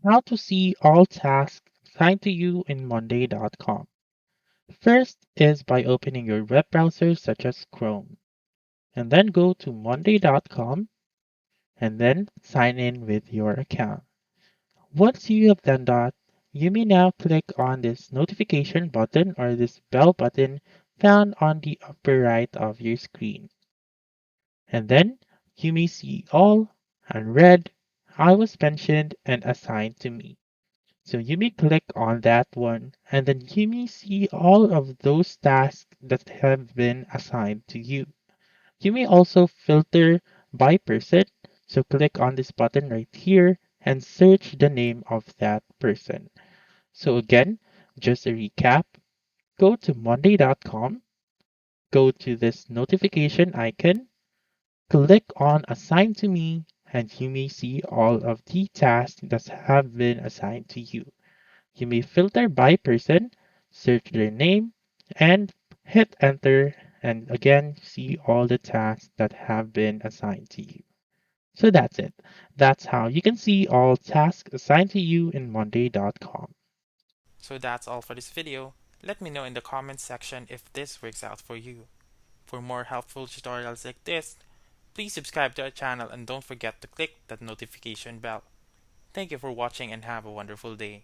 How to see all tasks assigned to you in Monday.com. First is by opening your web browser such as Chrome, and then go to Monday.com and then sign in with your account. Once you have done that, you may now click on this notification button or this bell button found on the upper right of your screen. And then you may see all, unread, I was mentioned and assigned to me. So you may click on that one and then you may see all of those tasks that have been assigned to you. You may also filter by person. So click on this button right here and search the name of that person. So again, just a recap, go to monday.com, go to this notification icon, click on assign to me, and you may see all of the tasks that have been assigned to you. You may filter by person, search their name, and hit enter, and again see all the tasks that have been assigned to you. So that's it. That's how you can see all tasks assigned to you in Monday.com. So that's all for this video. Let me know in the comments section if this works out for you. For more helpful tutorials like this, please subscribe to our channel and don't forget to click that notification bell. Thank you for watching and have a wonderful day.